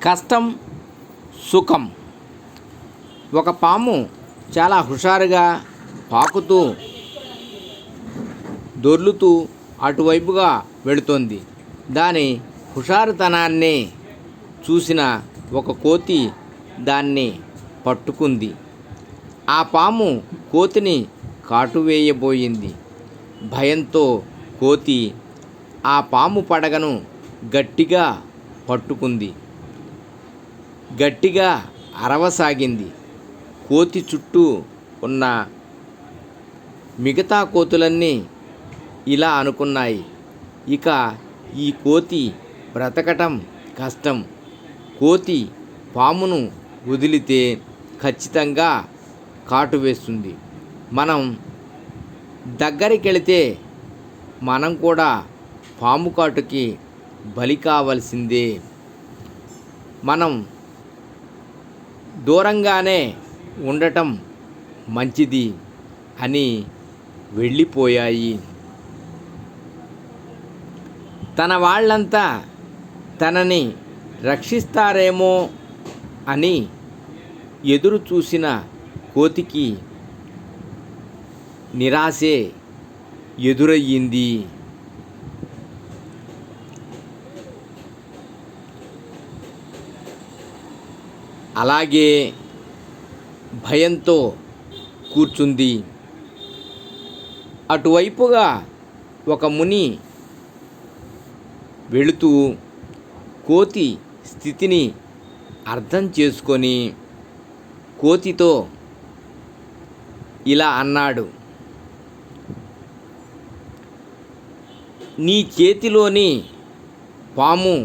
కష్టం సుఖం. ఒక పాము చాలా హుషారుగా పాకుతూ దొర్లుతూ అటువైపుగా వెళుతోంది. దాని హుషారుతనాన్ని చూసిన ఒక కోతి దాన్ని పట్టుకుంది. ఆ పాము కోతిని కాటువేయబోయింది. భయంతో కోతి ఆ పాము పడగను గట్టిగా పట్టుకుంది. గట్టిగా అరవసాగింది. కోతి చుట్టూ ఉన్న మిగతా కోతులన్నీ ఇలా అనుకున్నాయి, ఇక ఈ కోతి బ్రతకటం కష్టం. కోతి పామును వదిలితే ఖచ్చితంగా కాటు వేస్తుంది. మనం దగ్గరికి వెళితే మనం కూడా పాము కాటుకి బలి కావాల్సిందే. మనం దూరంగానే ఉండటం మంచిది అని వెళ్ళిపోయాయి. తన వాళ్ళంతా తనని రక్షిస్తారేమో అని ఎదురు చూసిన కోతికి నిరాశే ఎదురయ్యింది. అలాగే భయంతో కూర్చుంది. అటువైపుగా ఒక ముని వెళుతూ కోతి స్థితిని అర్థం చేసుకొని కోతితో ఇలా అన్నాడు, నీ చేతిలోని పాము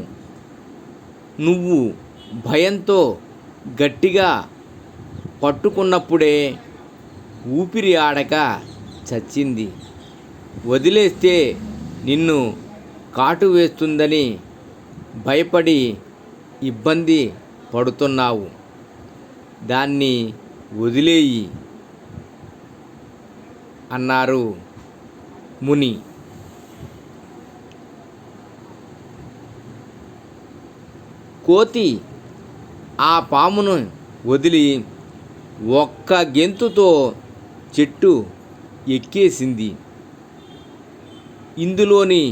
నువ్వు భయంతో గట్టిగా పట్టుకున్నప్పుడే ఊపిరి ఆడక చచ్చింది. వదిలేస్తే నిన్ను కాటు వేస్తుందని భయపడి ఇబ్బంది పడుతున్నావు. దాన్ని వదిలేయి అన్నారు ముని. కోతి ఆ పామును వదిలి ఒక్క గెంతుతో చెట్టు ఎక్కేసింది. ఇందులోని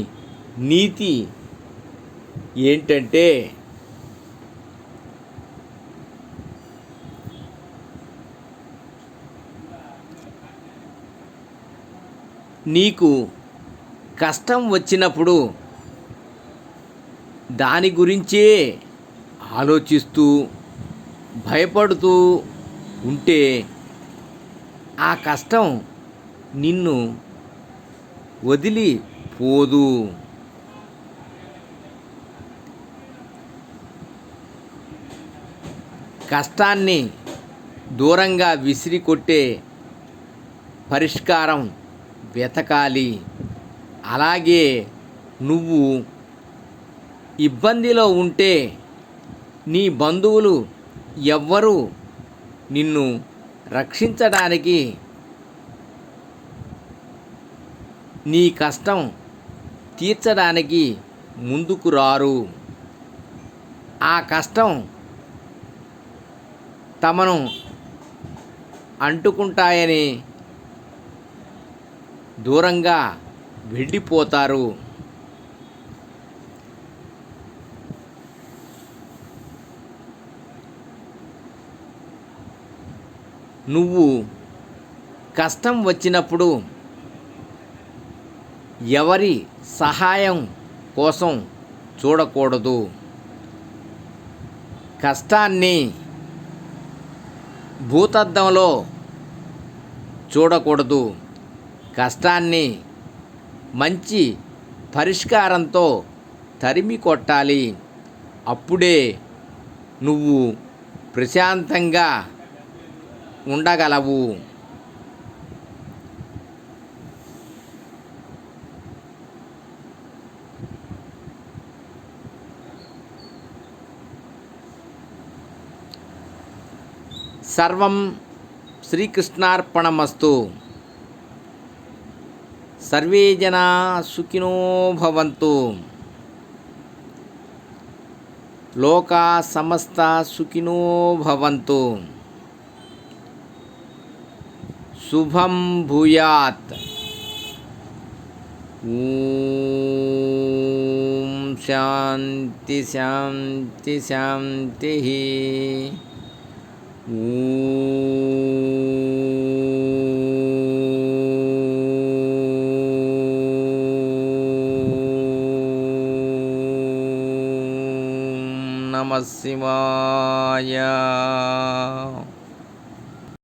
నీతి ఏంటంటే, నీకు కష్టం వచ్చినప్పుడు దాని గురించే ఆలోచిస్తూ భయపడుతూ ఉంటే ఆ కష్టం నిన్ను వదిలిపోదు. కష్టాన్ని దూరంగా విసిరికొట్టే పరిష్కారం వెతకాలి. అలాగే నువ్వు ఇబ్బందిలో ఉంటే నీ బంధువులు ఎవ్వరూ నిన్ను రక్షించడానికి నీ కష్టం తీర్చడానికి ముందుకు రారు. ఆ కష్టం తమను అంటుకుంటాయని దూరంగా వెళ్ళిపోతారు. నువ్వు కష్టం వచ్చినప్పుడు ఎవరి సహాయం కోసం చూడకూడదు. కష్టాన్ని భూతద్దంలో చూడకూడదు. కష్టాన్ని మంచి పరిష్కారంతో తరిమి కొట్టాలి. అప్పుడే నువ్వు ప్రశాంతంగా ఉండగలవు. సర్వం శ్రీకృష్ణార్పణమస్తు. సర్వే జనా సుఖినో భవంతు. లోకా సమస్త సుఖినో భవంతు. శుభం భూయాత్. ఓం శాంతి శాంతి శాంతి. ఓం నమః శివాయ.